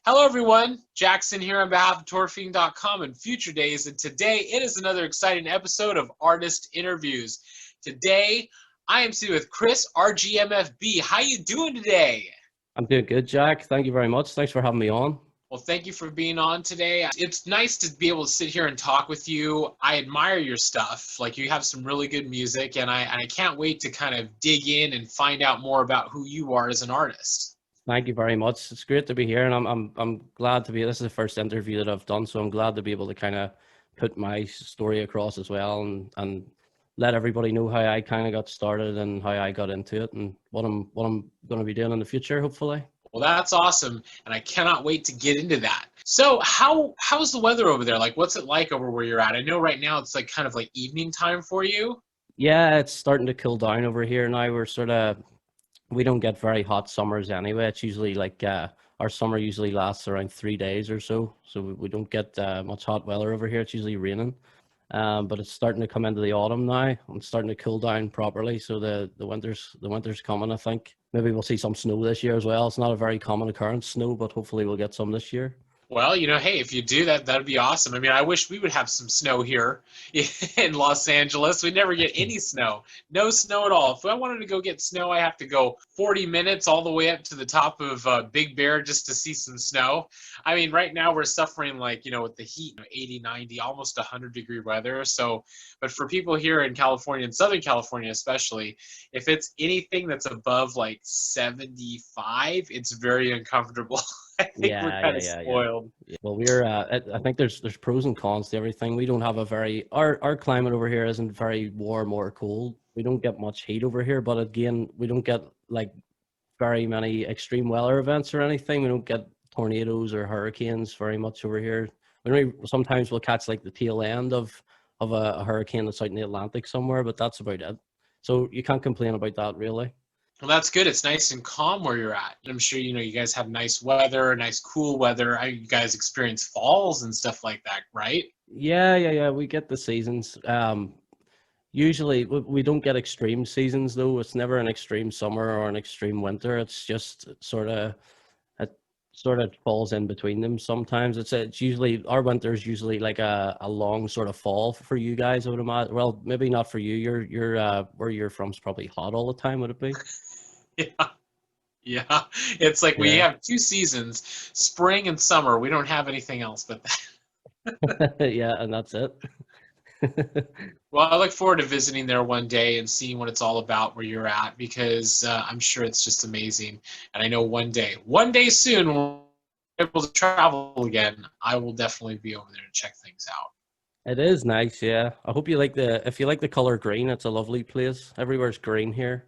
Hello everyone, Jak Syn here on behalf of Fiend.com and Future Daze, and today it is another exciting episode of Artist Interviews. Today I am sitting with CHRISRGMFB. How you doing today? I'm doing good, Jack. Thank you very much. Thanks for having me on. Well, thank you for being on today. It's nice to be able to sit here and talk with you. I admire your stuff. Like, you have some really good music, and I can't wait to kind of dig in and find out more about who you are as an artist. Thank you very much. It's great to be here, and I'm glad to be. This is the first interview that I've done, so I'm glad to be able to kind of put my story across as well, and let everybody know how I kind of got started and how I got into it, and what I'm going to be doing in the future, hopefully. Well, that's awesome, and I cannot wait to get into that. So, how's the weather over there? Like, what's it like over where you're at? I know right now it's like kind of like evening time for you. Yeah, it's starting to cool down over here now. We don't get very hot summers anyway. It's usually like our summer usually lasts around 3 days or so. So we don't get much hot weather over here. It's usually raining. But it's starting to come into the autumn now. It's starting to cool down properly. So the winter's coming, I think. Maybe we'll see some snow this year as well. It's not a very common occurrence, snow, but hopefully we'll get some this year. Well, hey, if you do that, that'd be awesome. I mean, I wish we would have some snow here in Los Angeles. We never get any snow. No snow at all. If I wanted to go get snow, I have to go 40 minutes all the way up to the top of Big Bear just to see some snow. I mean, right now we're suffering with the heat, 80, 90, almost 100-degree weather. So, but for people here in California, in Southern California especially, if it's anything that's above like 75, it's very uncomfortable. I think we're kind of spoiled. Yeah. Well, I think there's pros and cons to everything. We don't have our climate over here isn't very warm or cold. We don't get much heat over here, but again, we don't get like very many extreme weather events or anything. We don't get tornadoes or hurricanes very much over here. Sometimes we'll catch like the tail end of a hurricane that's out in the Atlantic somewhere, but that's about it. So you can't complain about that, really. Well, that's good. It's nice and calm where you're at. I'm sure you guys have nice weather, nice cool weather. You guys experience falls and stuff like that, right? Yeah. We get the seasons. Usually we don't get extreme seasons though. It's never an extreme summer or an extreme winter. It's just it falls in between them sometimes. It's usually our winter's usually like a long sort of fall for you guys, I would imagine. Well, maybe not for you. You're where you're from is probably hot all the time, would it be? Yeah. It's like we Yeah. have two seasons, spring and summer. We don't have anything else but that. Yeah, and that's it. Well, I look forward to visiting there one day and seeing what it's all about where you're at, because I'm sure it's just amazing. And I know one day soon, when we're able to travel again, I will definitely be over there to check things out. It is nice, yeah. I hope you like if you like the color green, it's a lovely place. Everywhere's green here.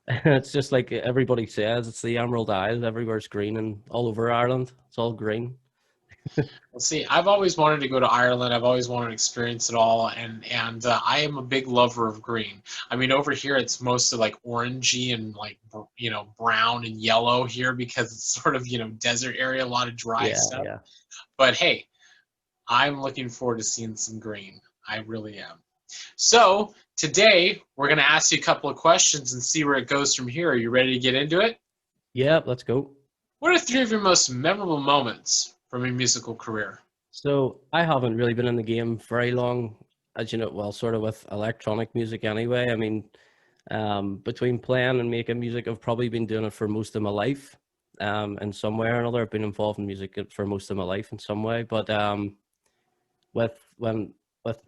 It's just like everybody says, it's the Emerald Isle. Everywhere's green and all over Ireland. It's all green. Well, see, I've always wanted to go to Ireland. I've always wanted to experience it all, and I am a big lover of green. I mean, over here it's mostly like orangey and like brown and yellow here because it's sort of desert area, a lot of dry stuff. Yeah. But hey, I'm looking forward to seeing some green. I really am. So today we're going to ask you a couple of questions and see where it goes from here. Are you ready to get into it? Yeah, let's go. What are three of your most memorable moments from your musical career? So I haven't really been in the game very long, as you know, well, sort of with electronic music anyway. I mean, between playing and making music, I've probably been doing it for most of my life. In some way or another, I've been involved in music for most of my life in some way. But with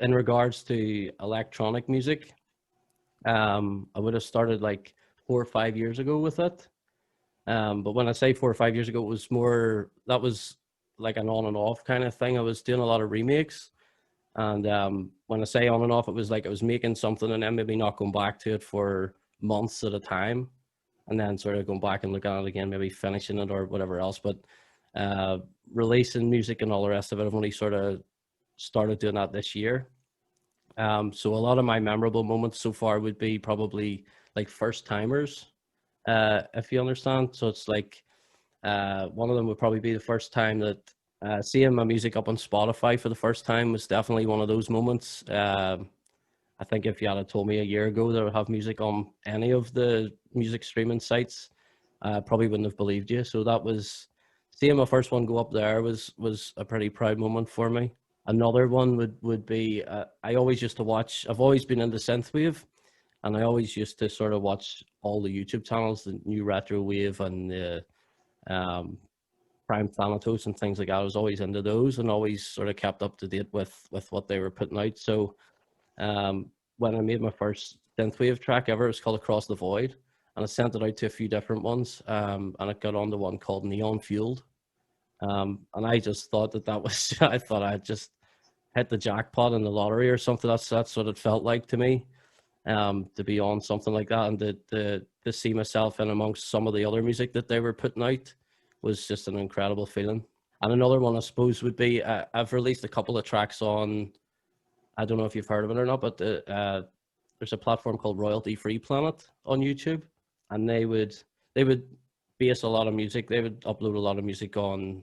in regards to electronic music, I would have started like 4 or 5 years ago with it. But when I say 4 or 5 years ago, that was like an on and off kind of thing. I was doing a lot of remakes, and when I say on and off, it was like I was making something and then maybe not going back to it for months at a time, and then sort of going back and looking at it again, maybe finishing it or whatever else. But releasing music and all the rest of it, I've only sort of started doing that this year. So a lot of my memorable moments so far would be probably like first timers, if you understand. So it's like one of them would probably be the first time that seeing my music up on Spotify for the first time was definitely one of those moments. I think if you had told me a year ago that I would have music on any of the music streaming sites, probably wouldn't have believed you. So that was seeing my first one go up there was a pretty proud moment for me. Another one would be I always used to watch. I've always been into synthwave, and I always used to sort of watch all the YouTube channels, the new retro wave and the um, Prime Thanatos and things like that. I was always into those and always sort of kept up to date with what they were putting out. So when I made my first synthwave track ever, it was called Across the Void, and I sent it out to a few different ones, and it got on to one called Neon Fueled. And I just thought that was, I thought I had just hit the jackpot in the lottery or something. That's what it felt like to me, to be on something like that, and to see myself in amongst some of the other music that they were putting out was just an incredible feeling. And another one, I suppose, would be I've released a couple of tracks on, I don't know if you've heard of it or not, but there's a platform called Royalty Free Planet on YouTube, and they would base a lot of music. They would upload a lot of music on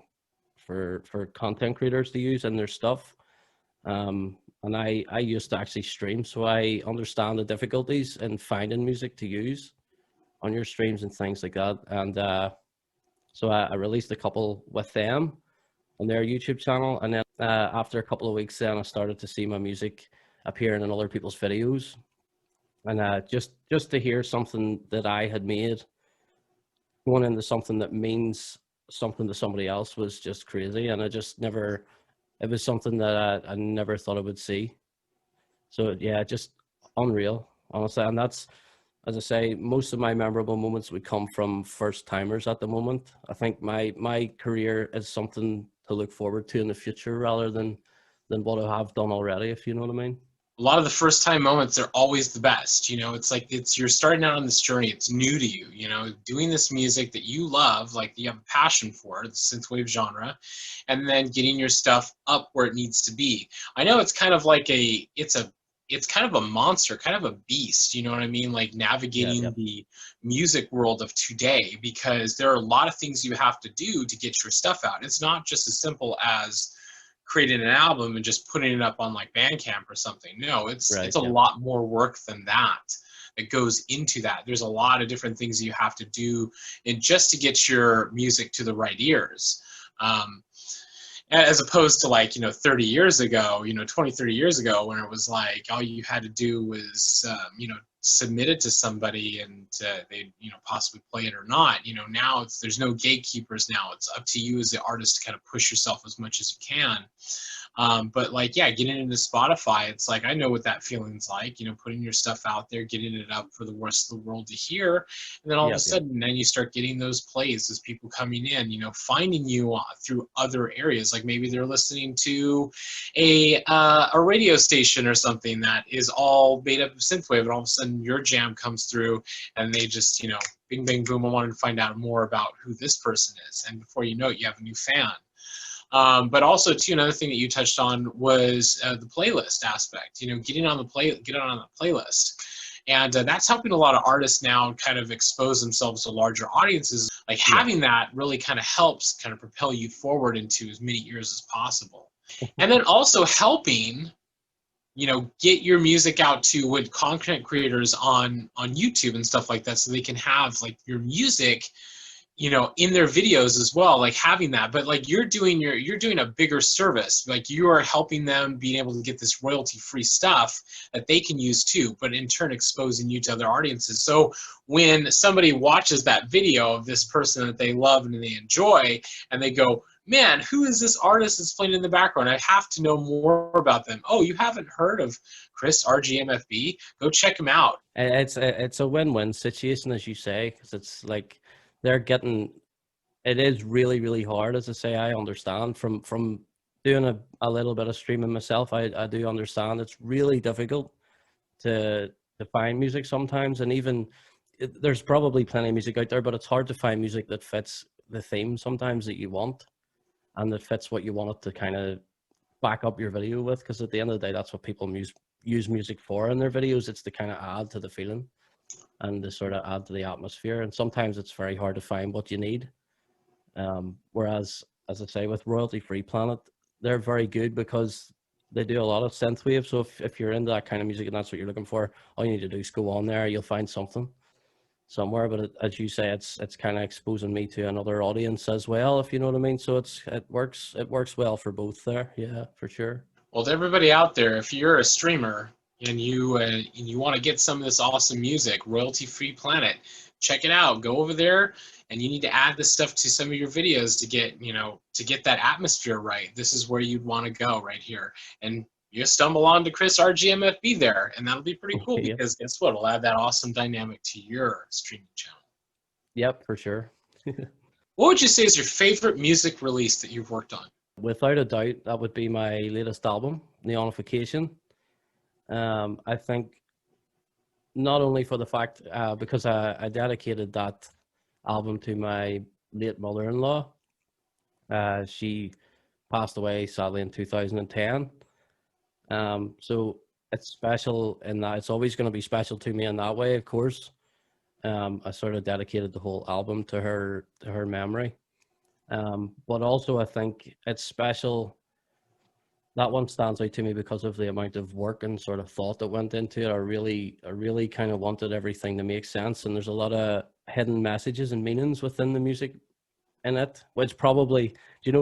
for content creators to use in their stuff. And I used to actually stream, so I understand the difficulties in finding music to use on your streams and things like that. And so I released a couple with them on their YouTube channel, and then after a couple of weeks, then I started to see my music appearing in other people's videos, and just to hear something that I had made going into something that means something to somebody else was just crazy, and I just never. It was something that I never thought I would see. So yeah, just unreal, honestly. And that's, as I say, most of my memorable moments would come from first timers at the moment. I think my career is something to look forward to in the future rather than what I have done already, if you know what I mean. A lot of the first time moments are always the best. It's like you're starting out on this journey. It's new to you, doing this music that you love, like you have a passion for, the synthwave genre, and then getting your stuff up where it needs to be. I know it's kind of like it's kind of a monster, kind of a beast, you know what I mean? Like navigating the music world of today, because there are a lot of things you have to do to get your stuff out. It's not just as simple as creating an album and just putting it up on like Bandcamp or something. No, it's a lot more work than that goes into that. There's a lot of different things you have to do and just to get your music to the right ears. As opposed to 30 years ago, 20, 30 years ago, when it was like all you had to do was, submit it to somebody and they'd, possibly play it or not. Now there's no gatekeepers now. It's up to you as the artist to kind of push yourself as much as you can. But getting into Spotify, it's like, I know what that feeling's like, putting your stuff out there, getting it up for the rest of the world to hear. And then all of a sudden, then you start getting those plays, those people coming in, finding you through other areas. Like maybe they're listening to a radio station or something that is all made up of synthwave, and all of a sudden your jam comes through and they just, bing, bang, boom, I wanted to find out more about who this person is. And before you know it, you have a new fan. But also, too, another thing that you touched on was the playlist aspect. Getting on the playlist, and that's helping a lot of artists now kind of expose themselves to larger audiences. Like having that really kind of helps kind of propel you forward into as many ears as possible, and then also helping, get your music out to what content creators on YouTube and stuff like that, so they can have like your music in their videos as well, like having that. But like you're doing a bigger service, like you are helping them being able to get this royalty-free stuff that they can use too, but in turn exposing you to other audiences. So when somebody watches that video of this person that they love and they enjoy, and they go, man, who is this artist that's playing in the background? I have to know more about them. Oh, you haven't heard of CHRISRGMFB? Go check him out. It's a win-win situation, as you say, because it's like, it is really, really hard. As I say, I understand from doing a little bit of streaming myself, I do understand it's really difficult to find music sometimes. And even there's probably plenty of music out there, but it's hard to find music that fits the theme sometimes that you want, and that fits what you want it to kind of back up your video with. Because at the end of the day, that's what people use music for in their videos. It's to kind of add to the feeling and to sort of add to the atmosphere. And sometimes it's very hard to find what you need. Whereas, as I say, with Royalty Free Planet, they're very good because they do a lot of synthwave. So if you're into that kind of music and that's what you're looking for, all you need to do is go on there, you'll find something. somewhere. But as you say, it's kind of exposing me to another audience as well, if you know what I mean. So it works well for both there. Yeah, for sure. Well, to everybody out there, if you're a streamer and you want to get some of this awesome music, royalty-free Planet, check it out. Go over there, and you need to add this stuff to some of your videos to get to get that atmosphere right. This is where you'd want to go right here, and you stumble onto CHRISRGMFB there, and that'll be pretty cool Okay, yep. because guess what? It'll add that awesome dynamic to your streaming channel. Yep, for sure. What would you say is your favorite music release that you've worked on? Without a doubt, that would be my latest album, Neonification. I think not only for the fact, because I dedicated that album to my late mother-in-law. She passed away sadly in 2010. So it's special in that it's always going to be special to me in that way, of course. I sort of dedicated the whole album to her memory. But also I think it's special. That one stands out to me because of the amount of work and sort of thought that went into it. I really kind of wanted everything to make sense, and there's a lot of hidden messages and meanings within the music in it, which probably,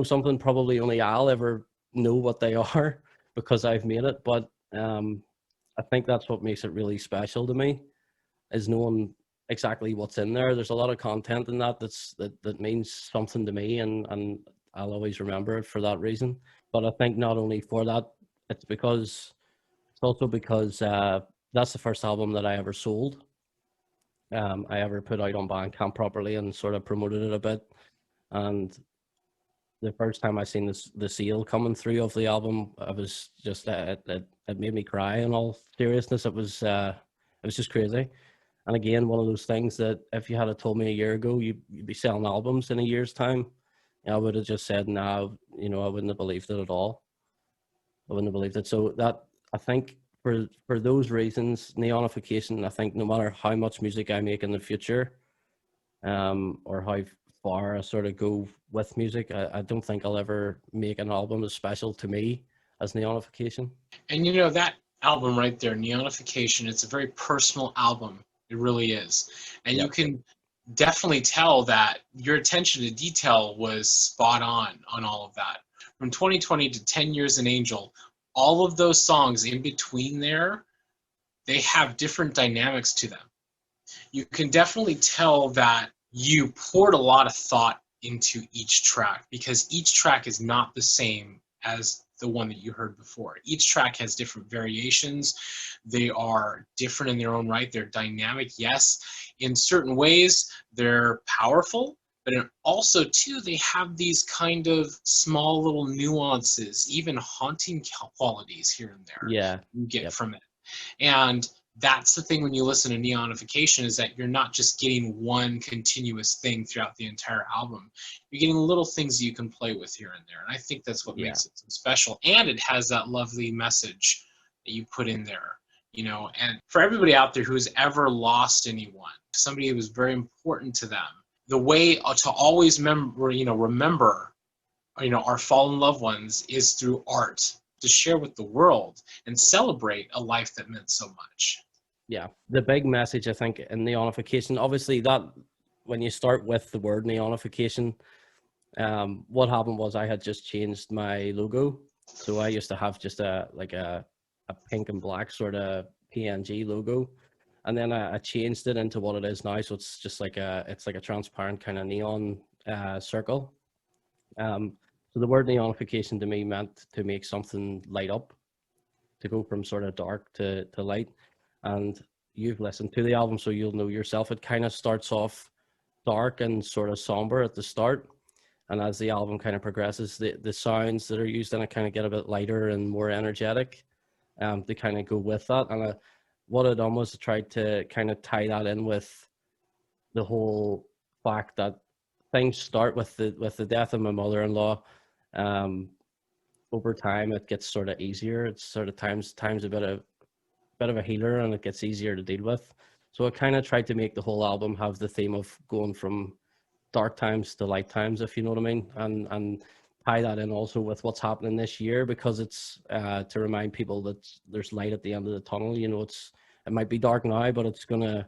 something probably only I'll ever know what they are because I've made it. But I think that's what makes it really special to me, is knowing exactly what's in there. There's a lot of content in that that means something to me, and I'll always remember it for that reason. But I think not only for that, it's also because that's the first album that I ever sold. I ever put out on Bandcamp properly and sort of promoted it a bit. And the first time I seen the sale coming through of the album, I was just it made me cry. In all seriousness, it was just crazy. And again, one of those things that if you had told me a year ago you'd be selling albums in a year's time, I would have just said, no, I wouldn't have believed it at all. I wouldn't have believed it. So that, I think for those reasons, Neonification, I think no matter how much music I make in the future, or how far I sort of go with music, I don't think I'll ever make an album as special to me as Neonification. And that album right there, Neonification, it's a very personal album. It really is. And Yep. You can definitely tell that your attention to detail was spot on all of that. From 2020 to 10 Years an Angel, all of those songs in between there, they have different dynamics to them. You can definitely tell that you poured a lot of thought into each track, because each track is not the same as the one that you heard before. Each track has different variations. They are different in their own right. They're dynamic, yes. In certain ways, they're powerful, but also, too, they have these kind of small little nuances, even haunting qualities here and there. Yeah. You get from it. And that's the thing when you listen to Neonification, is that you're not just getting one continuous thing throughout the entire album. You're getting little things that you can play with here and there. And I think that's what makes it so special. And it has that lovely message that you put in there, and for everybody out there who's ever lost anyone, somebody who was very important to them, the way to always remember our fallen loved ones is through art, to share with the world and celebrate a life that meant so much. Yeah, the big message, I think, in Neonification, obviously, that when you start with the word Neonification, what happened was I had just changed my logo. So I used to have just a pink and black sort of PNG logo, and then I changed it into what it is now. So it's just like a transparent kind of neon circle. So the word Neonification to me meant to make something light up, to go from sort of dark to light. And you've listened to the album, so you'll know yourself. It kind of starts off dark and sort of somber at the start, and as the album kind of progresses, the sounds that are used in it kind of get a bit lighter and more energetic, to kind of go with that. And what I'd almost tried to kind of tie that in with the whole fact that things start with the death of my mother-in-law. Over time, it gets sort of easier. It's sort of times a bit of a healer, and it gets easier to deal with. So I kind of tried to make the whole album have the theme of going from dark times to light times, if you know what I mean, and tie that in also with what's happening this year, because it's to remind people that there's light at the end of the tunnel. It might be dark now, but it's gonna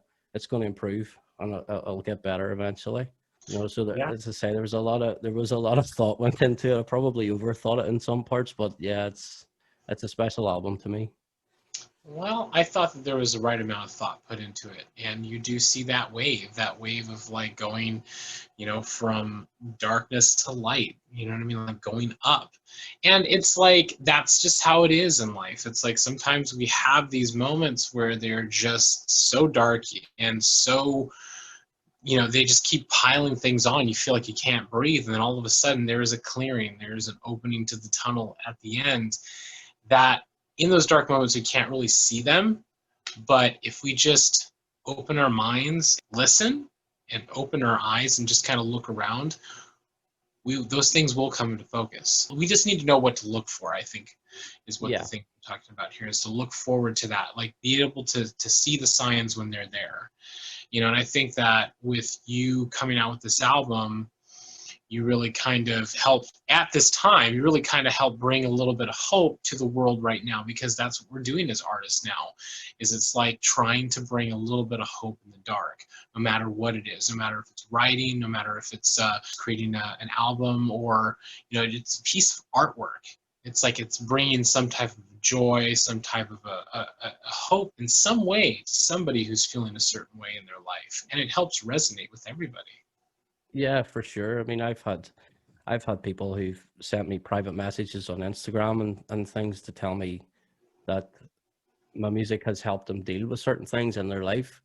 improve, and it'll get better eventually. You know, so Yeah. as I say, there was a lot of thought went into it. I probably overthought it in some parts, but yeah, it's a special album to me. Well, I thought that there was the right amount of thought put into it, and you do see that wave of like going, from darkness to light. You know what I mean? Like going up, and it's like that's just how it is in life. It's like sometimes we have these moments where they're just so dark and so, they just keep piling things on. You feel like you can't breathe, and then all of a sudden there is a clearing, there is an opening to the tunnel at the end. That in those dark moments we can't really see them, but if we just open our minds, listen, and open our eyes and just kind of look around, those things will come into focus. We just need to know what to look for, I think, is what the thing we're talking about here is, to look forward to that, like be able to see the signs when they're there. And I think that with you coming out with this album, you really kind of help at this time, you really kind of help bring a little bit of hope to the world right now, because that's what we're doing as artists now, is it's like trying to bring a little bit of hope in the dark, no matter what it is, no matter if it's writing, no matter if it's creating an album, or, it's a piece of artwork. It's like it's bringing some type of joy, some type of a hope in some way to somebody who's feeling a certain way in their life, and it helps resonate with everybody. Yeah, for sure. I mean, I've had people who've sent me private messages on Instagram and things to tell me that my music has helped them deal with certain things in their life,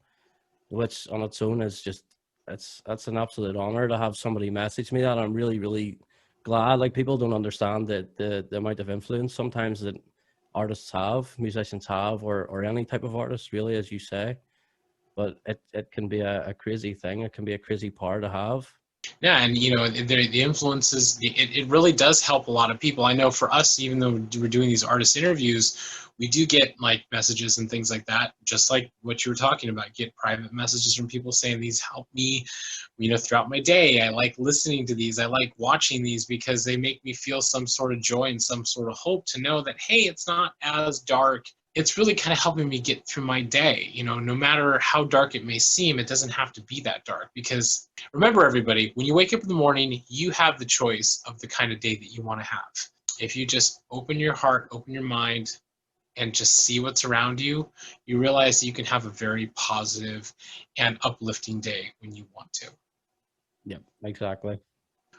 which on its own is just, that's an absolute honor to have somebody message me that. I'm really, really glad. Like, people don't understand the amount of influence sometimes that artists have, musicians have, or any type of artist, really, as you say. But it can be a crazy thing. It can be a crazy power to have. Yeah, and the influences, it really does help a lot of people. I know for us, even though we're doing these artist interviews, we do get like messages and things like that, just like what you were talking about. Get private messages from people saying these help me, throughout my day. I like listening to these. I like watching these because they make me feel some sort of joy and some sort of hope to know that, hey, it's not as dark. It's really kind of helping me get through my day. No matter how dark it may seem, it doesn't have to be that dark, because remember, everybody, when you wake up in the morning, you have the choice of the kind of day that you want to have. If you just open your heart, open your mind, and just see what's around you, you realize that you can have a very positive and uplifting day when you want to. Yeah, exactly.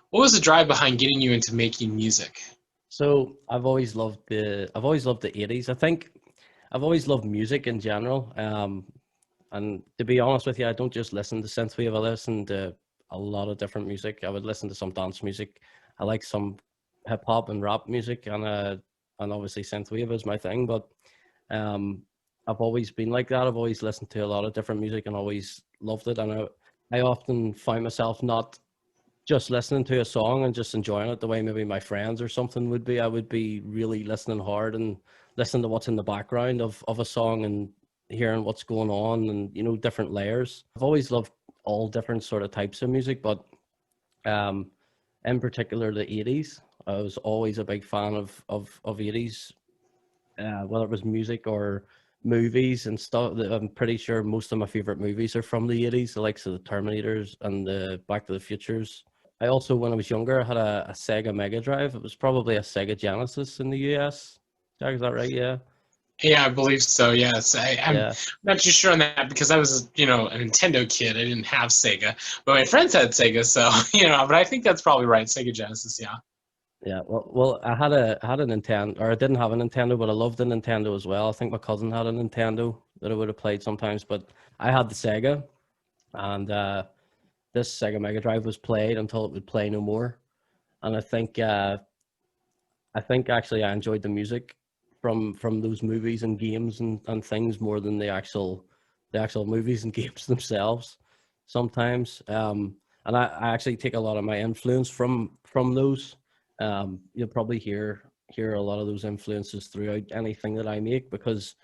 What was the drive behind getting you into making music? So I've always loved the 80s. I think I've always loved music in general. And to be honest with you, I don't just listen to synthwave. I listen to a lot of different music. I would listen to some dance music. I like some hip hop and rap music, and obviously synthwave is my thing. But um, I've always been like that. I've always listened to a lot of different music and always loved it. And I often find myself not just listening to a song and just enjoying it the way maybe my friends or something would be. I would be really listening hard and listening to what's in the background of a song and hearing what's going on, and different layers. I've always loved all different sort of types of music, but in particular the 80s. I was always a big fan of 80s, whether it was music or movies and stuff. I'm pretty sure most of my favorite movies are from the 80s, the likes of the Terminators and the Back to the Futures. I also, when I was younger, I had a Sega Mega Drive. It was probably a Sega Genesis in the US. Jack, is that right? Yeah. Yeah, I believe so. Yes, I'm Yeah. not too sure on that because I was, a Nintendo kid. I didn't have Sega, but my friends had Sega, so But I think that's probably right. Sega Genesis, yeah. Yeah. Well, I had a Nintendo, or I didn't have a Nintendo, but I loved the Nintendo as well. I think my cousin had a Nintendo that I would have played sometimes, but I had the Sega, and this Sega Mega Drive was played until it would play no more. And I think actually I enjoyed the music from those movies and games and things more than the actual movies and games themselves sometimes. And I actually take a lot of my influence from those. You'll probably hear a lot of those influences throughout anything that I make, because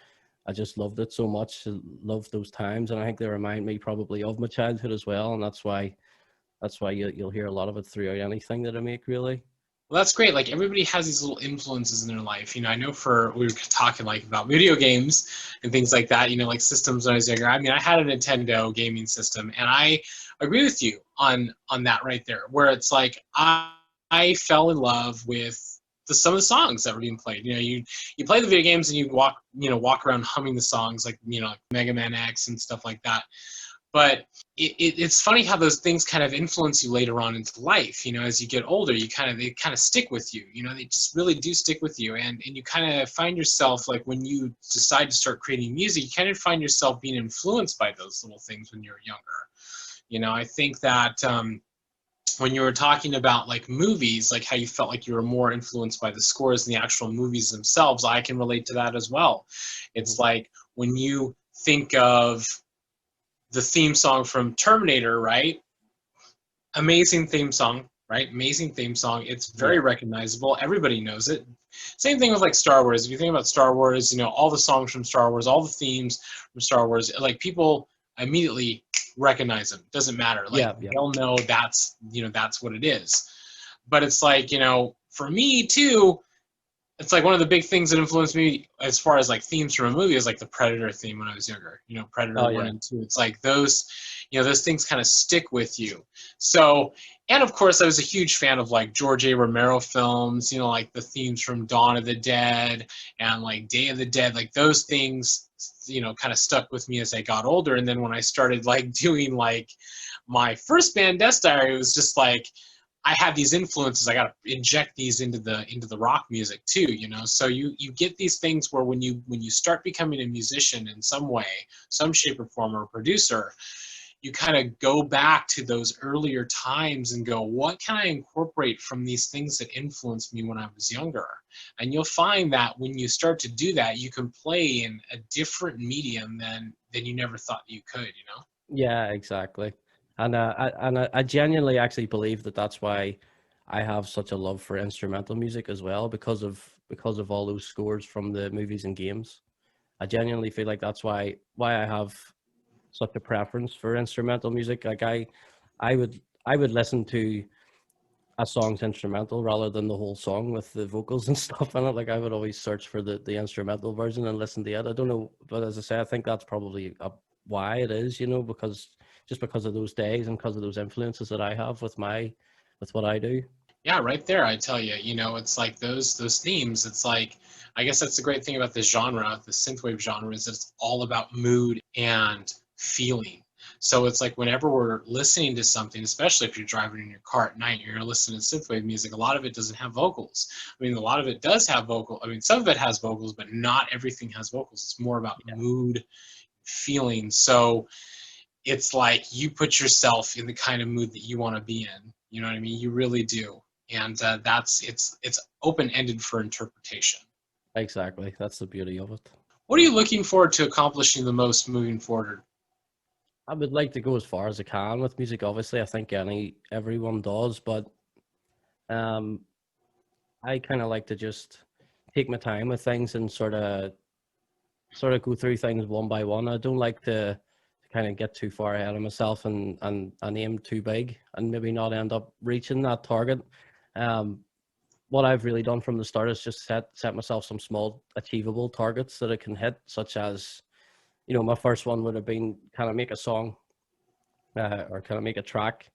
I just loved it so much. I loved those times, and I think they remind me probably of my childhood as well, and that's why you'll hear a lot of it throughout anything that I make, really. Well, that's great. Like everybody has these little influences in their life. You know, I know we were talking like about video games and things like that, you know, like systems when I was younger. I mean, I had a Nintendo gaming system, and I agree with you on that right there, where it's like I fell in love with some of the songs that were being played. You know, you play the video games and you walk around humming the songs, like, you know, like Mega Man X and stuff like that. But it's funny how those things kind of influence you later on into life. You know, as you get older, they kind of stick with you. You know, they just really do stick with you, and you kind of find yourself, like, when you decide to start creating music, you kind of find yourself being influenced by those little things when you're younger. You know, I think that when you were talking about like movies, like how you felt like you were more influenced by the scores than the actual movies themselves, I can relate to that as well. It's like when you think of the theme song from Terminator, right? Amazing theme song, right? Amazing theme song. It's very Yeah. recognizable. Everybody knows it. Same thing with like Star Wars. If you think about Star Wars, you know, all the songs from Star Wars, all the themes from Star Wars, like people immediately recognize them. Doesn't matter. Like Yeah, yeah. they'll know that's, you know, that's what it is. But it's like, you know, for me too, it's like one of the big things that influenced me as far as like themes from a movie is like the Predator theme when I was younger. You know, Predator Oh 1 yeah. and 2. It's like those, you know, those things kind of stick with you. So, and of course, I was a huge fan of like George A. Romero films, you know, like the themes from Dawn of the Dead and like Day of the Dead. Like those things, you know, kind of stuck with me as I got older. And then when I started like doing like my first band, Death Diary, it was just like, I have these influences. I got to inject these into the rock music too, you know. So you get these things where when you start becoming a musician in some way, some shape or form, or a producer, you kind of go back to those earlier times and go, what can I incorporate from these things that influenced me when I was younger? And you'll find that when you start to do that, you can play in a different medium than you never thought you could, you know. Yeah, exactly. And I genuinely actually believe that that's why I have such a love for instrumental music as well, because of all those scores from the movies and games. I genuinely feel like that's why I have such a preference for instrumental music. Like I would listen to a song's instrumental rather than the whole song with the vocals and stuff in it. Like I would always search for the instrumental version and listen to it. I don't know, but as I say, I think that's probably why it is, you know, because of those days and because of those influences that I have with what I do. Yeah, right there, I tell you, you know, it's like those themes. It's like, I guess that's the great thing about this genre, the synthwave genre, is it's all about mood and feeling. So it's like whenever we're listening to something, especially if you're driving in your car at night, you're listening to synthwave music. A lot of it doesn't have vocals. I mean, a lot of it does have vocal. I mean, some of it has vocals, but not everything has vocals. It's more about Yeah, mood, feeling. So it's like you put yourself in the kind of mood that you want to be in. You know what I mean? You really do, and that's it's open ended for interpretation. exactly. That's the beauty of it. What are you looking forward to accomplishing the most moving forward? I would like to go as far as I can with music. Obviously, I think everyone does, but um, I kind of like to just take my time with things and sort of go through things one by one. I don't like to kind of get too far ahead of myself and aim too big and maybe not end up reaching that target. Um, what I've really done from the start is just set myself some small achievable targets that I can hit, such as, you know, my first one would have been kind of make a song, or kind of make a track.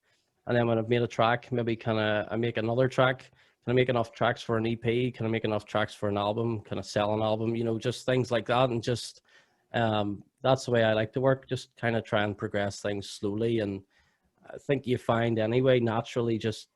And then when I've made a track, maybe kind of I make another track. Can I make enough tracks for an EP? Can I make enough tracks for an album? Can I sell an album? You know, just things like that. And just that's the way I like to work. Just kind of try and progress things slowly. And I think you find anyway, naturally, just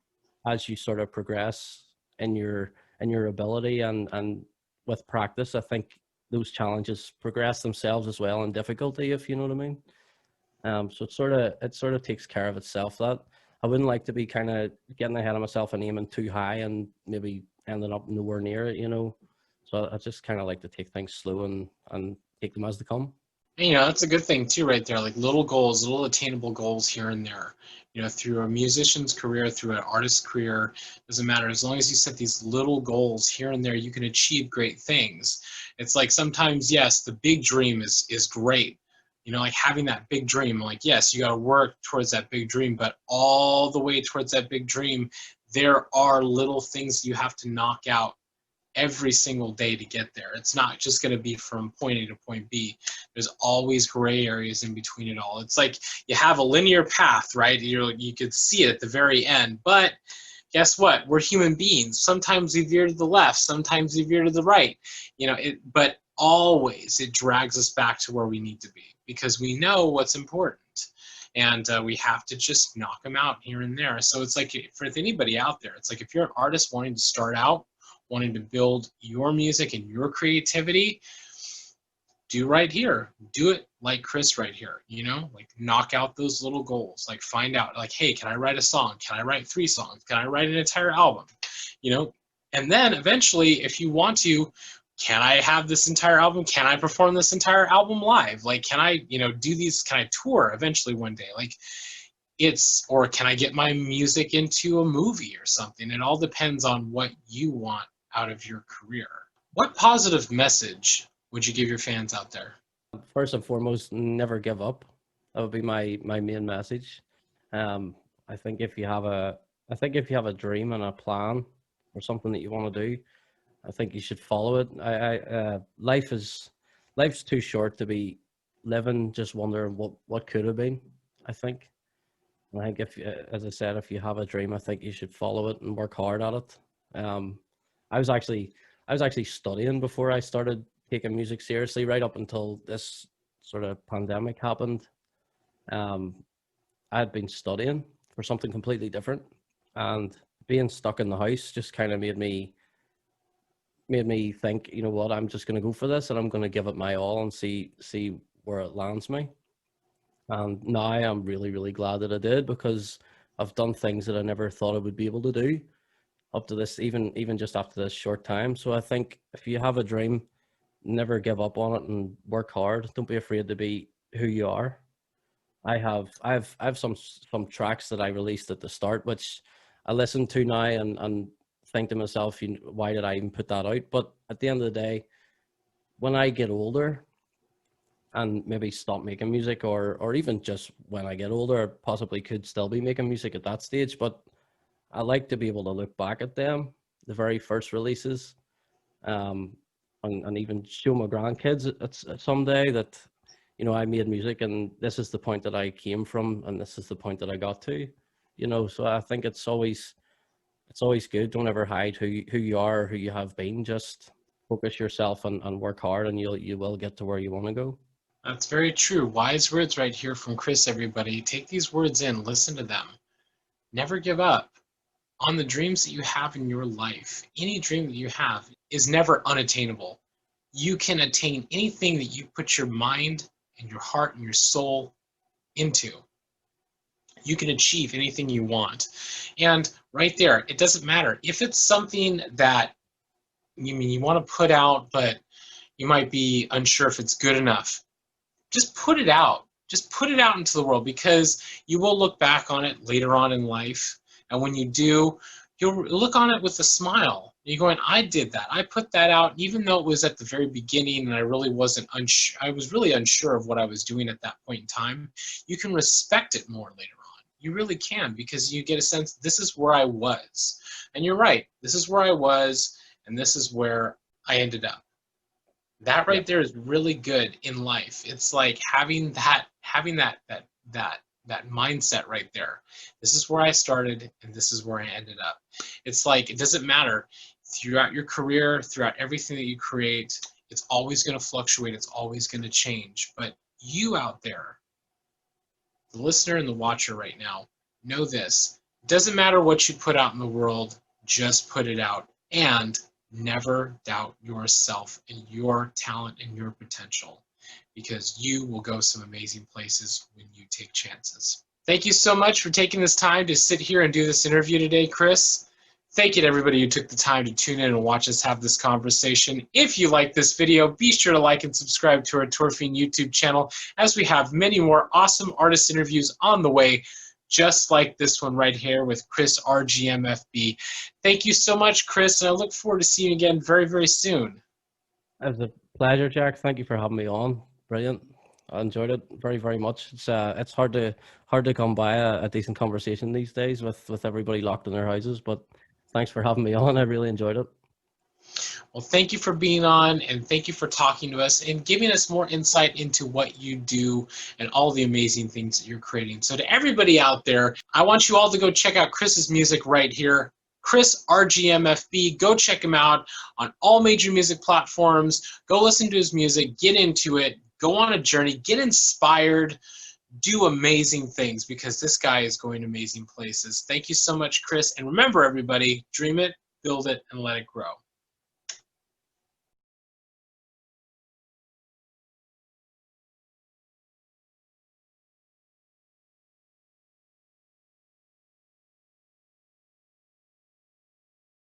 as you sort of progress in your ability and with practice, I think those challenges progress themselves as well in difficulty, if you know what I mean. So it sort of takes care of itself. That I wouldn't like to be kind of getting ahead of myself and aiming too high and maybe ending up nowhere near it, you know. So I just kind of like to take things slow and take them as they come. And, you know, that's a good thing too, right there. Like little goals, little attainable goals here and there. You know, through a musician's career, through an artist's career, doesn't matter. As long as you set these little goals here and there, you can achieve great things. It's like sometimes, yes, the big dream is great. You know, like having that big dream. Like, yes, you got to work towards that big dream, but all the way towards that big dream, there are little things you have to knock out every single day to get there. It's not just going to be from point A to point B. There's always gray areas in between it all. It's like you have a linear path, right? You could see it at the very end, but guess what? We're human beings. Sometimes we veer to the left, sometimes we veer to the right. But always it drags us back to where we need to be because we know what's important. And we have to just knock them out here and there. So it's like for anybody out there, it's like if you're an artist wanting to start out, wanting to build your music and your creativity, do right here. Do it like Chris right here, like knock out those little goals. Like find out, like, hey, can I write a song? Can I write 3 songs? Can I write an entire album? And then eventually, if you want to, can I have this entire album? Can I perform this entire album live? Like, can I, do these, can I tour eventually one day? Like, or can I get my music into a movie or something? It all depends on what you want out of your career. What positive message would you give your fans out there? First and foremost, never give up. That would be my main message. I think if you have a dream and a plan or something that you want to do, I think you should follow it. Life's too short to be living just wondering what could have been. I think if, as I said, if you have a dream, I think you should follow it and work hard at it. I was actually studying before I started taking music seriously, right up until this sort of pandemic happened. I had been studying for something completely different, and being stuck in the house just kind of made me think, you know what, I'm just going to go for this and I'm going to give it my all and see where it lands me. And now I'm really, really glad that I did, because I've done things that I never thought I would be able to do up to this, even just after this short time. So I think if you have a dream, never give up on it and work hard. Don't be afraid to be who you are. I have some tracks that I released at the start, which I listen to now and think to myself, why did I even put that out? But at the end of the day, when I get older and maybe stop making music, or even just when I get older, I possibly could still be making music at that stage, but I like to be able to look back at them, the very first releases, and even show my grandkids someday that, I made music and this is the point that I came from and this is the point that I got to, so I think it's always good. Don't ever hide who you are or who you have been. Just focus yourself and work hard, and you will get to where you want to go. That's very true. Wise words right here from Chris, everybody. Take these words in, listen to them. Never give up on the dreams that you have in your life. Any dream that you have is never unattainable. You can attain anything that you put your mind and your heart and your soul into. You can achieve anything you want. And right there, it doesn't matter. If it's something that you want to put out, but you might be unsure if it's good enough, just put it out. Just put it out into the world, because you will look back on it later on in life. And when you do, you'll look on it with a smile. You're going, I did that. I put that out, even though it was at the very beginning and I really wasn't unsure. I was really unsure of what I was doing at that point in time. You can respect it more later on. You really can, because you get a sense, this is where I was. And you're right. This is where I was, and this is where I ended up. That right there is really good in life. It's like having that mindset right there. This is where I started and this is where I ended up. It's like, it doesn't matter throughout your career, throughout everything that you create, it's always going to fluctuate. It's always going to change. But you out there, the listener and the watcher right now, know this. It doesn't matter what you put out in the world, just put it out. And never doubt yourself and your talent and your potential, because you will go some amazing places when you take chances. Thank you so much for taking this time to sit here and do this interview today, Chris. Thank you to everybody who took the time to tune in and watch us have this conversation. If you like this video, be sure to like and subscribe to our Tour Fiend YouTube channel, as we have many more awesome artist interviews on the way, just like this one right here with CHRSRGMFB. Thank you so much, Chris, and I look forward to seeing you again very, very soon. It was a pleasure, Jack. Thank you for having me on. Brilliant. I enjoyed it very, very much. It's hard to come by a decent conversation these days with everybody locked in their houses. But thanks for having me on. I really enjoyed it. Well, thank you for being on, and thank you for talking to us and giving us more insight into what you do and all the amazing things that you're creating. So to everybody out there, I want you all to go check out Chris's music right here. CHRISRGMFB. Go check him out on all major music platforms. Go listen to his music. Get into it. Go on a journey. Get inspired. Do amazing things, because this guy is going amazing places. Thank you so much, Chris. And remember, everybody, dream it, build it, and let it grow.